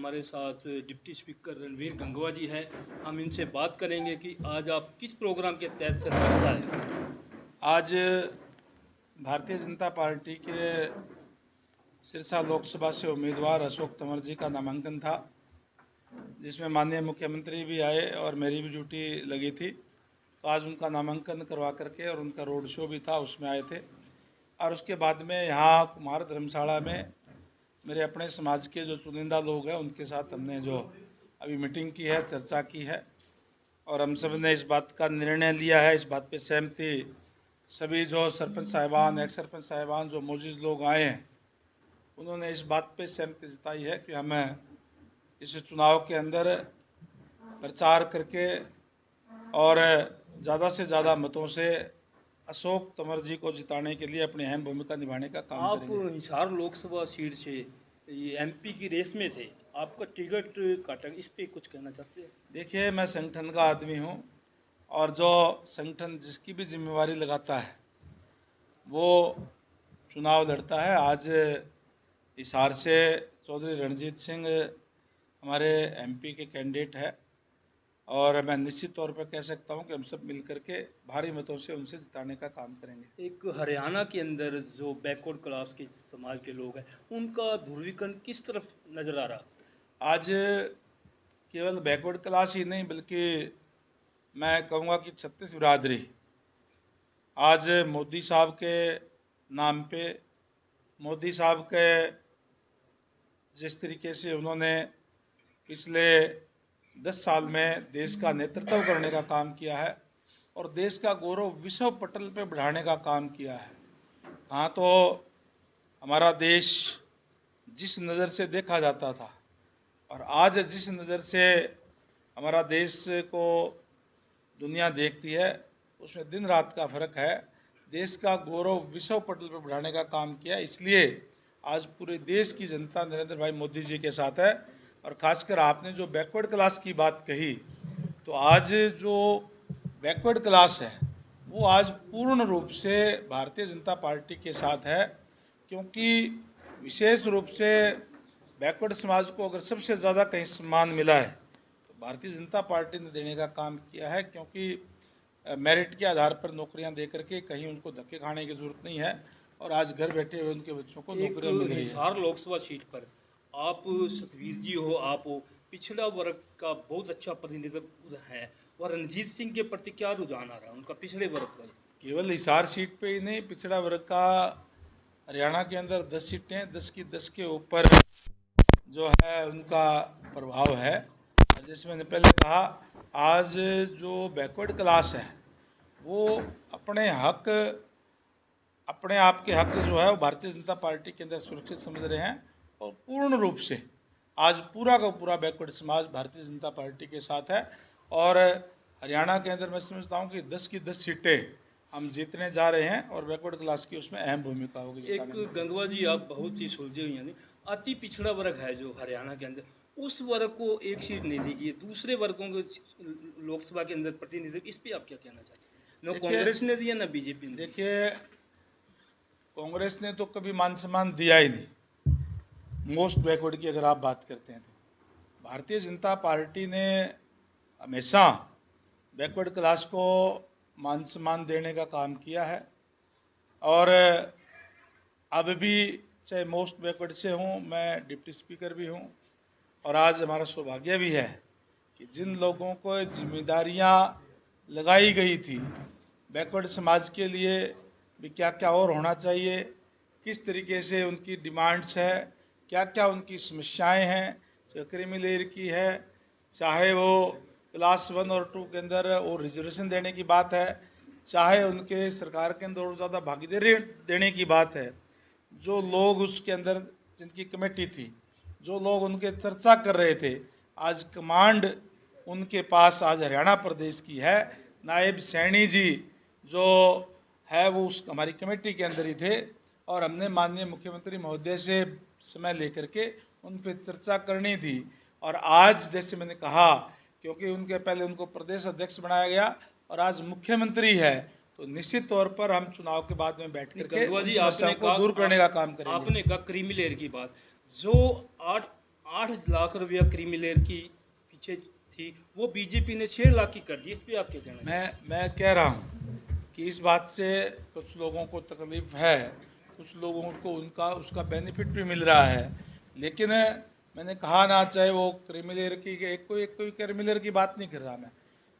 हमारे साथ deputy speaker Ranveer Gangwa जी है। हम इनसे बात करेंगे कि आज आप किस प्रोग्राम के तहत से चर्चा है। आज भारतीय जनता पार्टी के सिरसा लोकसभा से उम्मीदवार अशोक तंवर जी का नामांकन था, जिसमें माननीय मुख्यमंत्री भी आए और मेरी भी ड्यूटी लगी थी। तो आज उनका नामांकन करवा करके और उनका रोड शो भी था, उसमें आए थे। और उसके बाद में यहाँ कुमार धर्मशाला में मेरे अपने समाज के जो चुनिंदा लोग हैं उनके साथ हमने जो अभी मीटिंग की है, चर्चा की है, और हम सब ने इस बात का निर्णय लिया है, इस बात पे सहमति सभी जो सरपंच साहिबान, एक्स सरपंच साहिबान जो मौजूद लोग आए हैं, उन्होंने इस बात पे सहमति जताई है कि हमें इस चुनाव के अंदर प्रचार करके और ज़्यादा से ज़्यादा मतों से अशोक तंवर जी को जिताने के लिए अपनी अहम भूमिका निभाने का काम आप करेंगे। हिसार लोकसभा सीट से ये एमपी की रेस में थे, आपका टिकट काटा, इस पे कुछ कहना चाहते हैं? देखिए, मैं संगठन का आदमी हूँ और जो संगठन जिसकी भी जिम्मेवारी लगाता है वो चुनाव लड़ता है। आज हिसार से चौधरी रणजीत सिंह हमारे एमपी के कैंडिडेट है और मैं निश्चित तौर पर कह सकता हूं कि हम सब मिलकर के भारी मतों से उनसे जिताने का काम करेंगे। एक हरियाणा के अंदर जो बैकवर्ड क्लास के समाज के लोग हैं, उनका ध्रुवीकरण किस तरफ नजर आ रहा? आज केवल बैकवर्ड क्लास ही नहीं, बल्कि मैं कहूँगा कि छत्तीस बिरादरी आज मोदी साहब के नाम पे, मोदी साहब के जिस तरीके से उन्होंने पिछले 10 साल में देश का नेतृत्व करने का काम किया है और देश का गौरव विश्व पटल पे बढ़ाने का काम किया है। कहाँ तो हमारा देश जिस नज़र से देखा जाता था और आज जिस नज़र से हमारा देश को दुनिया देखती है, उसमें दिन रात का फ़र्क है। देश का गौरव विश्व पटल पर बढ़ाने का काम किया, इसलिए आज पूरे देश की जनता नरेंद्र भाई मोदी जी के साथ है। और ख़ासकर आपने जो बैकवर्ड क्लास की बात कही, तो आज जो बैकवर्ड क्लास है वो आज पूर्ण रूप से भारतीय जनता पार्टी के साथ है, क्योंकि विशेष रूप से बैकवर्ड समाज को अगर सबसे ज़्यादा कहीं सम्मान मिला है तो भारतीय जनता पार्टी ने देने का काम किया है, क्योंकि मेरिट के आधार पर नौकरियां दे करके कहीं उनको धक्के खाने की ज़रूरत नहीं है और आज घर बैठे हुए उनके बच्चों को नौकरियां मिल रही है। हिसार लोकसभा सीट पर आप सतवीर जी हो, आप हो, पिछड़ा वर्ग का बहुत अच्छा प्रतिनिधित्व है, और रणजीत सिंह के प्रति क्या रुझान आ रहा है उनका पिछड़े वर्ग का? केवल हिसार सीट पे ही नहीं, पिछड़ा वर्ग का हरियाणा के अंदर 10 सीटें, 10 की 10 के ऊपर जो है उनका प्रभाव है। जैसे मैंने पहले कहा, आज जो बैकवर्ड क्लास है वो अपने हक, अपने आप के हक जो है वो भारतीय जनता पार्टी के अंदर सुरक्षित समझ रहे हैं और पूर्ण रूप से आज पूरा का पूरा बैकवर्ड समाज भारतीय जनता पार्टी के साथ है। और हरियाणा के अंदर मैं समझता हूँ कि 10 की 10 सीटें हम जीतने जा रहे हैं और बैकवर्ड क्लास की उसमें अहम भूमिका होगी। एक गंगवा जी, आप बहुत ही सुलझे हुई हैं, अति पिछड़ा वर्ग है जो हरियाणा के अंदर, उस वर्ग को एक सीट नहीं दी गई, दूसरे वर्गों को लोकसभा के अंदर प्रतिनिधित्व, इस पे आप क्या कहना चाहते हैं? न कांग्रेस ने दिया, न बीजेपी ने। देखिए, कांग्रेस ने तो कभी मान सम्मान दिया ही नहीं। मोस्ट बैकवर्ड की अगर आप बात करते हैं तो भारतीय जनता पार्टी ने हमेशा बैकवर्ड क्लास को मान सम्मान देने का काम किया है और अब भी चाहे मोस्ट बैकवर्ड से हूँ, मैं डिप्टी स्पीकर भी हूँ और आज हमारा सौभाग्य भी है कि जिन लोगों को जिम्मेदारियाँ लगाई गई थी बैकवर्ड समाज के लिए भी, क्या क्या और होना चाहिए, किस तरीके से उनकी डिमांड्स है, क्या क्या उनकी समस्याएं हैं, चाहे क्रीमी लेयर की है, चाहे वो क्लास 1 और 2 के अंदर वो रिजर्वेशन देने की बात है, चाहे उनके सरकार के अंदर और ज़्यादा भागीदारी देने की बात है। जो लोग उसके अंदर, जिनकी कमेटी थी, जो लोग उनके चर्चा कर रहे थे, आज कमांड उनके पास आज हरियाणा प्रदेश की है। नायब सैनी जी जो है वो उस हमारी कमेटी के अंदर ही थे और हमने माननीय मुख्यमंत्री महोदय से समय लेकर के उन पर चर्चा करनी थी। और आज जैसे मैंने कहा, क्योंकि उनके पहले उनको प्रदेश अध्यक्ष बनाया गया और आज मुख्यमंत्री है, तो निश्चित तौर पर हम चुनाव के बाद में बैठ करके समस्याओं को दूर करने का काम करेंगे। आपने कहा क्रीमी लेयर की बात, जो 8 लाख रुपया क्रीमी लेयर की पीछे थी, वो बीजेपी ने 6 लाख की कर दी। इस पे आप क्या कहना है? मैं कह रहा हूँ कि इस बात से कुछ लोगों को तकलीफ है, कुछ लोगों को उसका बेनिफिट भी मिल रहा है, लेकिन मैंने कहा ना, चाहे वो क्रीमी लेयर की एक कोई क्रीमी लेयर की बात नहीं कर रहा मैं,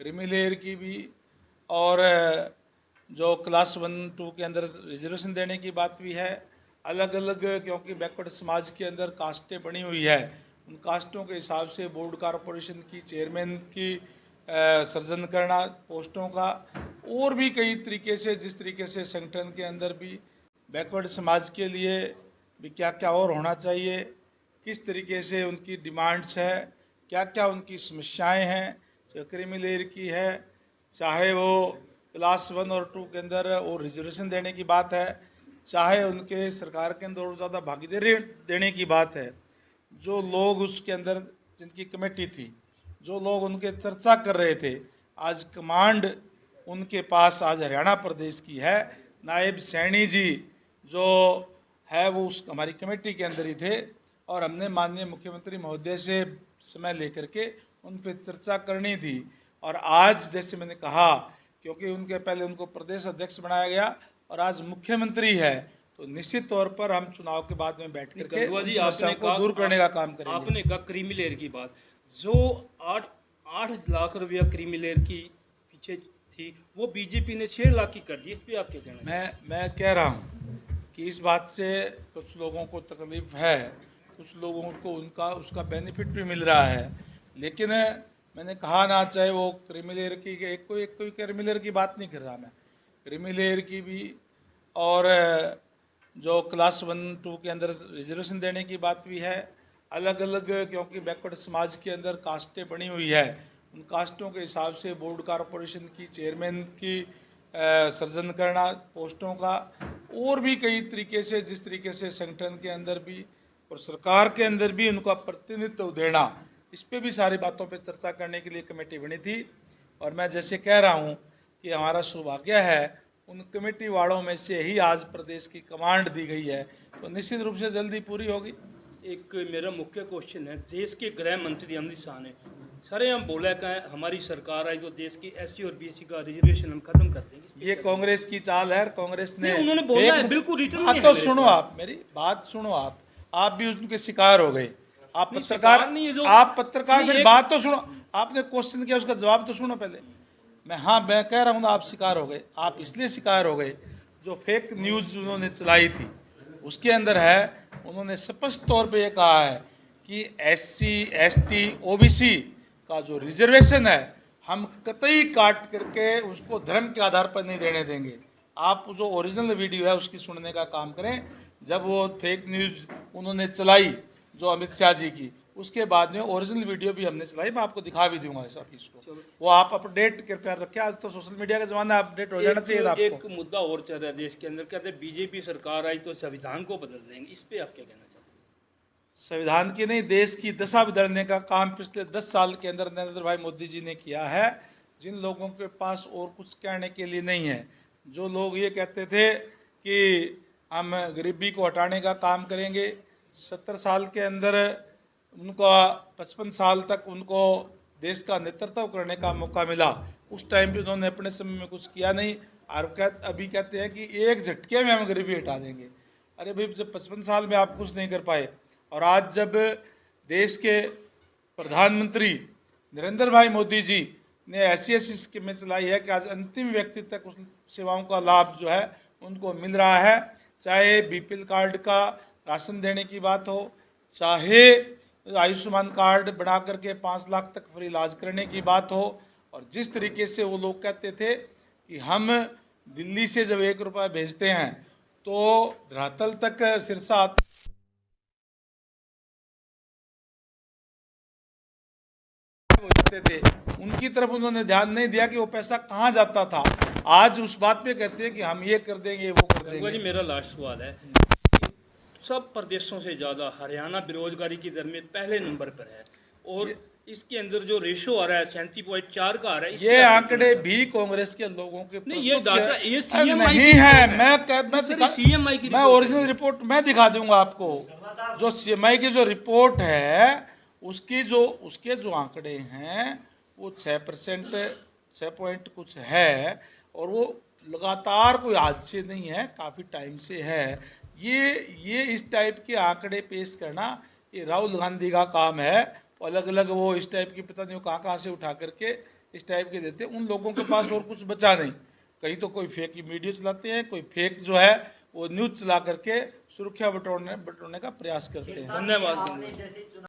क्रीमी लेयर की भी और जो क्लास 1-2 के अंदर रिजर्वेशन देने की बात भी है, अलग अलग, क्योंकि बैकवर्ड समाज के अंदर कास्टें बनी हुई है, उन कास्टों के हिसाब से बोर्ड कॉरपोरेशन की चेयरमैन की सृजन करना पोस्टों का, और भी कई तरीके से, जिस तरीके से संगठन के अंदर भी बैकवर्ड समाज के लिए भी क्या क्या और होना चाहिए, किस तरीके से उनकी डिमांड्स है, क्या क्या उनकी समस्याएं हैं, चाहे क्रीमी लेयर की है, चाहे वो क्लास 1 और 2 के अंदर और रिजर्वेशन देने की बात है, चाहे उनके सरकार के अंदर और ज़्यादा भागीदारी देने की बात है। जो लोग उसके अंदर, जिनकी कमेटी थी, जो लोग उनके चर्चा कर रहे थे, आज कमांड उनके पास आज हरियाणा प्रदेश की है। नायब सैनी जी जो है वो उस हमारी कमेटी के अंदर ही थे, और हमने माननीय मुख्यमंत्री महोदय से समय लेकर के उन पर चर्चा करनी थी। और आज जैसे मैंने कहा, क्योंकि उनके पहले उनको प्रदेश अध्यक्ष बनाया गया और आज मुख्यमंत्री है, तो निश्चित तौर पर हम चुनाव के बाद में बैठ करके जी समस्याओं को दूर करने का काम करेंगे। आपने कहा क्रीमी लेयर की बात, जो 8 लाख रुपया क्रीमी लेयर की पीछे थी, वो बीजेपी ने 6 लाख की कर दी। इस पे आप क्या कहना है? मैं कह रहा हूँ कि इस बात से कुछ लोगों को तकलीफ है, कुछ लोगों को उसका बेनिफिट भी मिल रहा है, लेकिन मैंने कहा ना, चाहे वो क्रीमी लेयर की एक कोई क्रीमी लेयर की बात नहीं कर रहा मैं, क्रीमी लेयर की भी और जो क्लास 1-2 के अंदर रिजर्वेशन देने की बात भी है, अलग अलग, क्योंकि बैकवर्ड समाज के अंदर कास्टें बनी हुई है, उन कास्टों के हिसाब से बोर्ड कॉरपोरेशन की चेयरमैन की सृजन करना पोस्टों का, और भी कई तरीके से, जिस तरीके से संगठन के अंदर भी और सरकार के अंदर भी उनका प्रतिनिधित्व देना, इस पे भी सारी बातों पे चर्चा करने के लिए कमेटी बनी थी। और मैं जैसे कह रहा हूँ कि हमारा सौभाग्य है, उन कमेटी वालों में से ही आज प्रदेश की कमांड दी गई है, तो निश्चित रूप से जल्दी पूरी होगी। एक मेरा मुख्य क्वेश्चन है, देश के गृह मंत्री अमित शाह ने सरेआम बोला कि हमारी सरकार आई तो देश की एससी और बीसी का रिजर्वेशन हम खत्म कर देंगे। ये कांग्रेस की चाल है, कांग्रेस ने उन्होंने बोला है, बिल्कुल रिटर्न में है। तो सुनो, आप मेरी बात सुनो, आप भी उनके शिकार हो गए। आप पत्रकार मेरी बात तो सुनो, आपने क्वेश्चन किया, उसका जवाब तो सुनो पहले। मैं कह रहा हूँ ना, आप शिकार हो गए। आप इसलिए शिकार हो गए, जो फेक न्यूज़ उन्होंने चलाई थी उसके अंदर है, उन्होंने स्पष्ट तौर पे ये कहा है कि SC ST OBC का जो रिजर्वेशन है, हम कतई काट करके उसको धर्म के आधार पर नहीं देने देंगे। आप जो ओरिजिनल वीडियो है उसकी सुनने का काम करें। जब वो फेक न्यूज़ उन्होंने चलाई जो अमित शाह जी की, उसके बाद में ओरिजिनल वीडियो भी हमने चलाई, मैं आपको दिखा भी दूंगा इस ऑफिस को, वो आप अपडेट कृपया रखें। आज तो सोशल मीडिया का जमाना, अपडेट हो जाना चाहिए आपको। एक मुद्दा और चल रहा है देश के अंदर, कहते हैं बीजेपी सरकार आई तो संविधान को बदल देंगे। इस पे आप क्या कहना चाहते हैं? संविधान की नहीं, देश की दशा बदलने का काम पिछले 10 साल के अंदर नरेंद्र भाई मोदी जी ने किया है। जिन लोगों के पास और कुछ कहने के लिए नहीं है, जो लोग ये कहते थे कि हम गरीबी को हटाने का काम करेंगे, 70 साल के अंदर उनको 55 साल तक उनको देश का नेतृत्व करने का मौका मिला, उस टाइम पे उन्होंने अपने समय में कुछ किया नहीं, और अभी कहते हैं कि एक झटके में हम गरीबी हटा देंगे। अरे भाई, जब 55 साल में आप कुछ नहीं कर पाए, और आज जब देश के प्रधानमंत्री नरेंद्र भाई मोदी जी ने ऐसी स्कीमें चलाई है कि आज अंतिम व्यक्ति तक उस सेवाओं का लाभ जो है उनको मिल रहा है, चाहे BPL कार्ड का राशन देने की बात हो, चाहे आयुष्मान कार्ड बना करके 5 लाख तक फ्री इलाज करने की बात हो। और जिस तरीके से वो लोग कहते थे कि हम दिल्ली से जब 1 रुपया भेजते हैं तो धरातल तक सिरसा थे, उनकी तरफ उन्होंने ध्यान नहीं दिया कि वो पैसा कहाँ जाता था। आज उस बात पे कहते हैं कि हम ये कर देंगे, वो कर देंगे। जी, मेरा लास्ट सवाल है, सब प्रदेशों से ज़्यादा हरियाणा बेरोजगारी की दर में पहले नंबर पर है, और इसके अंदर जो रेशो आ रहा है 37.4 का आ रहा है। ये आंकड़े भी कांग्रेस के लोगों के नहीं, ये डाटा ये CMI नहीं है। मैं ओरिजिनल रिपोर्ट मैं दिखा दूंगा आपको। जो सीएमआई की जो रिपोर्ट है उसके जो आंकड़े हैं वो 6%, 6 पॉइंट कुछ है, और वो लगातार कोई आज से नहीं है, काफ़ी टाइम से है। ये इस टाइप के आंकड़े पेश करना ये राहुल गांधी का काम है। अलग अलग वो इस टाइप की पता नहीं वो कहाँ से उठा करके इस टाइप के देते हैं। उन लोगों के पास और कुछ बचा नहीं। कहीं तो कोई फेक मीडिया चलाते हैं, कोई फेक जो है वो न्यूज़ चला करके सुर्खियाँ बटोरने का प्रयास करते हैं। धन्यवाद।